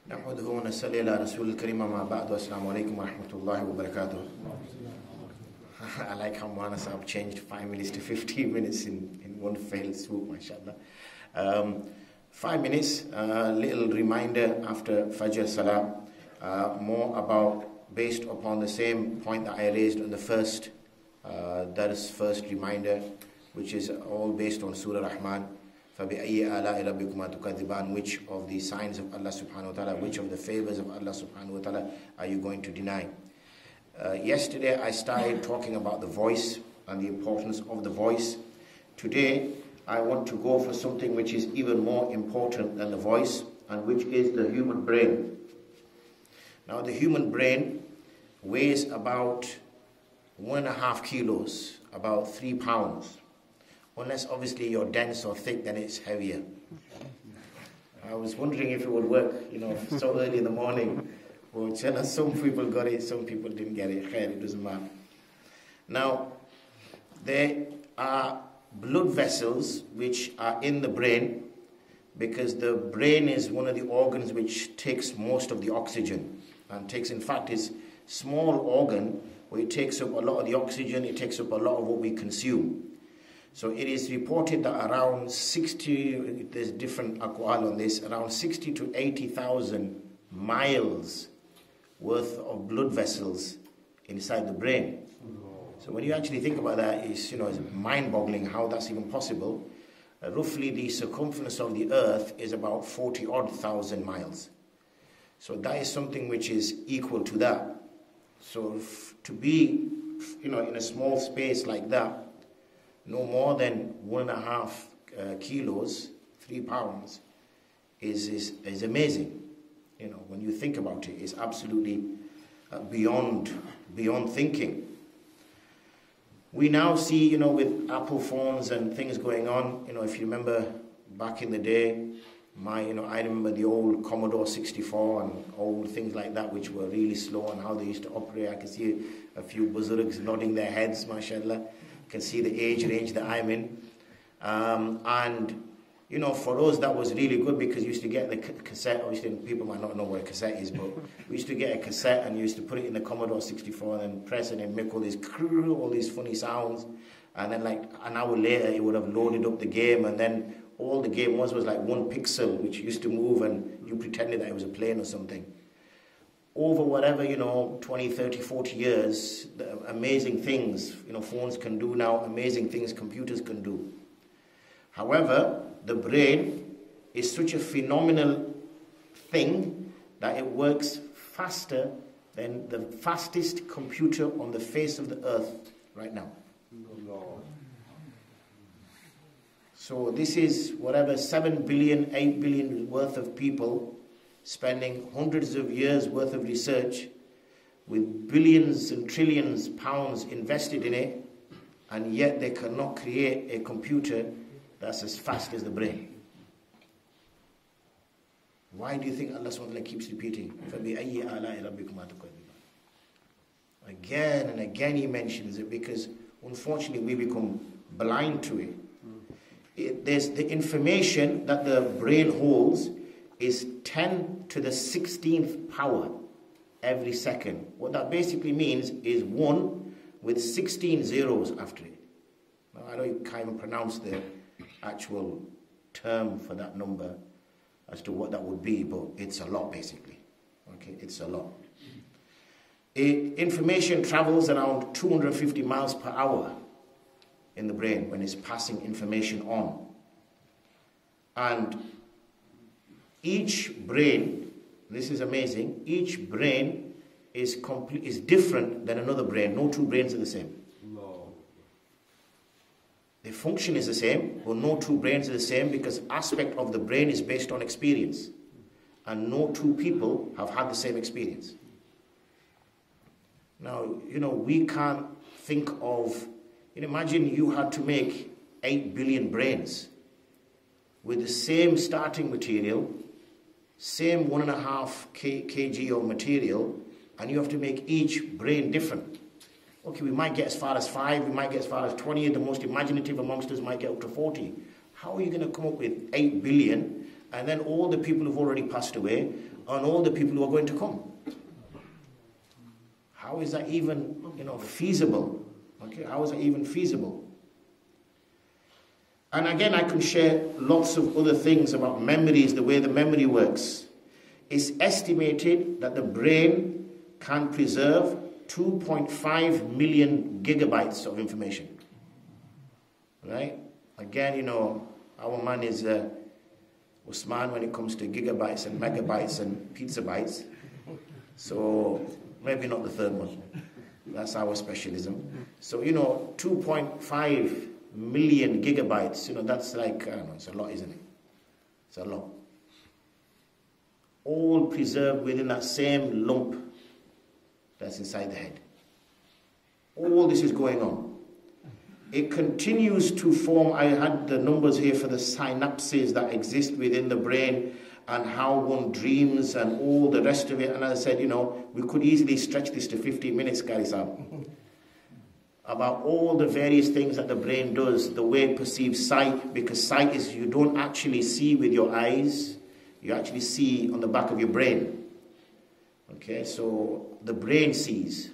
نحمده ونصلي على رسول الكريم ما بعد والسلام عليكم ورحمة الله وبركاته. I like how Mohammed have changed 5 minutes to 15 minutes in one fell swoop, mashallah. 5 minutes, little reminder after Fajr Salah, more about, based upon the same point that I raised on the first, that is first reminder, which is all based on Surah Rahman. فَبِأَيِّ آلَاءِ رَبِّكُمَا تُكَذِّبَانِ, which of the signs of Allah subhanahu wa ta'ala, which of the favors of Allah subhanahu wa ta'ala are you going to deny? Yesterday I started talking about the voice and the importance of the voice. Today I want to go for something which is even more important than the voice, and which is the human brain. Now the human brain weighs about 1.5 kilos, about 3 pounds. Unless obviously you're dense or thick, then it's heavier. I was wondering if it would work, so early in the morning. Well, some people got it, some people didn't get it. It doesn't matter. Now, there are blood vessels which are in the brain, because the brain is one of the organs which takes most of the oxygen, and takes, in fact, is small organ where it takes up a lot of the oxygen, it takes up a lot of what we consume. So it is reported that around 60, there's different aqwal on this, around 60 to 80,000 miles worth of blood vessels inside the brain. So when you actually think about that, it's mind-boggling how that's even possible. Roughly the circumference of the earth is about 40-odd thousand miles. So that is something which is equal to that. So to be, in a small space like that, no more than 1.5 kilos, 3 pounds, is amazing. When you think about it, it's absolutely beyond thinking. We now see, with Apple phones and things going on, if you remember back in the day, I remember the old Commodore 64 and old things like that, which were really slow, and how they used to operate. I can see a few buzurgs nodding their heads, mashallah. Can see the age range that I'm in. For us that was really good, because you used to get the cassette. Obviously people might not know what a cassette is, but we used to get a cassette and you used to put it in the Commodore 64 and then press it and make all these funny sounds, and then like an hour later it would have loaded up the game, and then all the game was like 1 pixel which used to move, and you pretended that it was a plane or something. Over whatever, 20, 30, 40 years, the amazing things, phones can do now, amazing things computers can do. However, the brain is such a phenomenal thing that it works faster than the fastest computer on the face of the earth right now. So this is whatever 7 billion, 8 billion worth of people spending hundreds of years worth of research with billions and trillions pounds invested in it, and yet they cannot create a computer that's as fast as the brain. Why do you think Allah SWT keeps repeating فَبِأَيِّ آلَاءِ رَبِّكُمَا تُكَذِّبَانِ? Again and again he mentions it, because unfortunately we become blind to it. There's the information that the brain holds is 10 to the 16th power every second. What that basically means is 1 with 16 zeros after it. Now, I know you can't even pronounce the actual term for that number as to what that would be, but it's a lot basically. Okay, it's a lot. Information travels around 250 miles per hour in the brain when it's passing information on. And each brain, this is amazing, each brain is different than another brain. No two brains are the same. No. The function is the same, but no two brains are the same, because aspect of the brain is based on experience. And no two people have had the same experience. Now, we can't think of, imagine you had to make 8 billion brains with the same starting material, same 1.5 kg of material, and you have to make each brain different. Okay, we might get as far as 5, we might get as far as 20, the most imaginative amongst us might get up to 40. How are you going to come up with 8 billion and then all the people who've already passed away, and all the people who are going to come. How is that even, feasible? Okay, how is that even feasible? And again, I can share lots of other things about memories, the way the memory works. It's estimated that the brain can preserve 2.5 million gigabytes of information. Right? Again, our man is Usman when it comes to gigabytes and megabytes and pizza bytes. So maybe not the third one. That's our specialism. So, 2.5 million gigabytes, that's like, I don't know, it's a lot, isn't it? It's a lot. All preserved within that same lump that's inside the head. All this is going on. It continues to form. I had the numbers here for the synapses that exist within the brain and how one dreams and all the rest of it. And as I said, we could easily stretch this to 15 minutes, Gary-san, about all the various things that the brain does, the way it perceives sight, because sight is you don't actually see with your eyes, you actually see on the back of your brain. Okay, so the brain sees.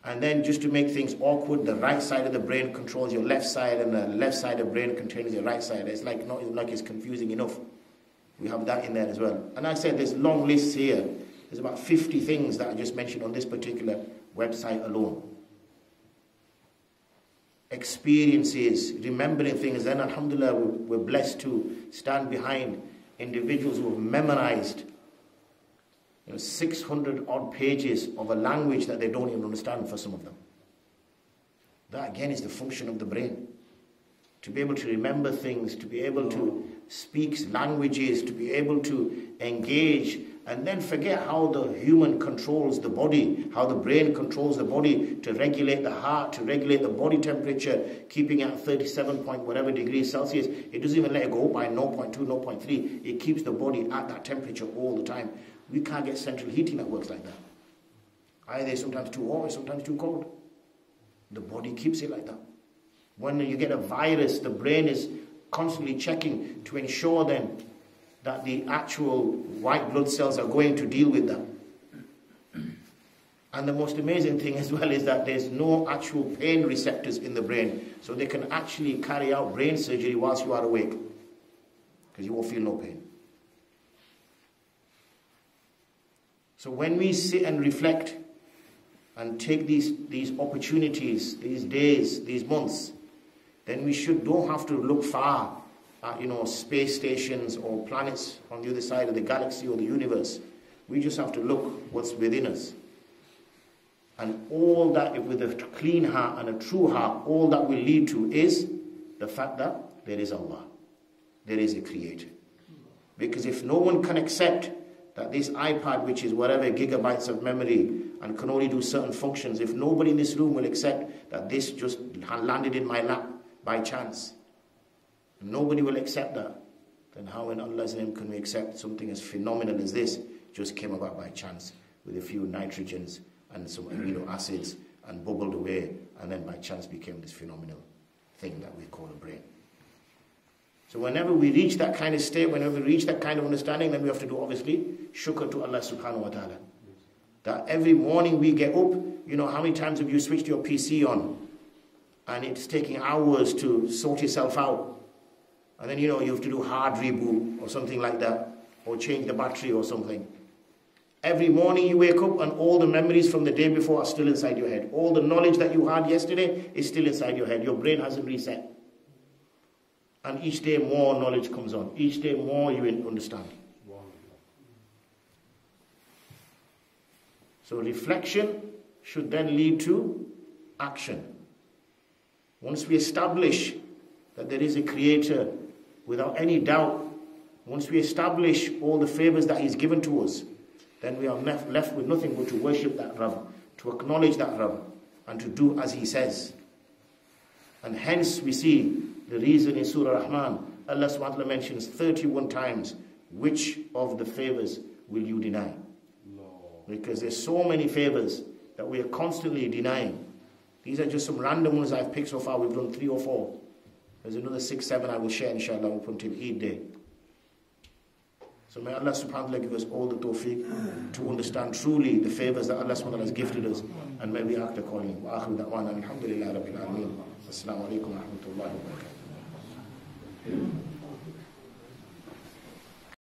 And then just to make things awkward, the right side of the brain controls your left side, and the left side of the brain controls your right side. It's like not like it's confusing enough. We have that in there as well. And I said there's long lists here. There's about 50 things that I just mentioned on this particular website alone. Experiences, remembering things. Then alhamdulillah, we're blessed to stand behind individuals who have memorized 600 odd pages of a language that they don't even understand for some of them. That again is the function of the brain. To be able to remember things, to be able to speak languages, to be able to engage, and then forget how the human controls the body, how the brain controls the body to regulate the heart, to regulate the body temperature, keeping it at 37 point whatever degrees Celsius. It doesn't even let it go by 0.2, 0.3. It keeps the body at that temperature all the time. We can't get central heating that works like that. Either sometimes too hot or sometimes too cold. The body keeps it like that. When you get a virus, the brain is constantly checking to ensure then that the actual white blood cells are going to deal with that. And the most amazing thing as well is that there's no actual pain receptors in the brain. So they can actually carry out brain surgery whilst you are awake. Because you won't feel no pain. So when we sit and reflect and take these opportunities, these days, these months, then we don't have to look far at space stations or planets on the other side of the galaxy or the universe. We just have to look what's within us. And all that, with a clean heart and a true heart, all that will lead to is the fact that there is Allah. There is a creator. Because if no one can accept that this iPad, which is whatever gigabytes of memory and can only do certain functions, if nobody in this room will accept that this just landed in my lap by chance, nobody will accept that, then how in Allah's name can we accept something as phenomenal as this just came about by chance with a few nitrogens and some amino acids and bubbled away and then by chance became this phenomenal thing that we call a brain. So whenever we reach that kind of state, whenever we reach that kind of understanding, then we have to do obviously shukr to Allah subhanahu wa ta'ala. That every morning we get up, how many times have you switched your PC on and it's taking hours to sort yourself out, and then you have to do hard reboot or something like that, or change the battery or something. Every morning you wake up and all the memories from the day before are still inside your head. All the knowledge that you had yesterday is still inside your head. Your brain hasn't reset. And each day more knowledge comes on. Each day more you understand. So reflection should then lead to action. Once we establish that there is a creator without any doubt, once we establish all the favors that he's given to us, then we are left with nothing but to worship that Rabb, to acknowledge that Rabb, and to do as he says. And hence we see the reason in Surah Rahman, Allah subhanahu wa ta'ala mentions 31 times, which of the favors will you deny? No. Because there's so many favors that we are constantly denying. These are just some random ones I've picked so far. We've done 3 or 4. There's another 6, 7 I will share inshallah up until Eid day. So may Allah subhanahu wa ta'ala give us all the tawfiq to understand truly the favors that Allah subhanahu wa ta'ala has gifted us, and may we act accordingly. Wa akhiru da'wana alhamdulillahi rabbil alameen. Assalamu alaikum wa rahmatullahi wa barakatuh.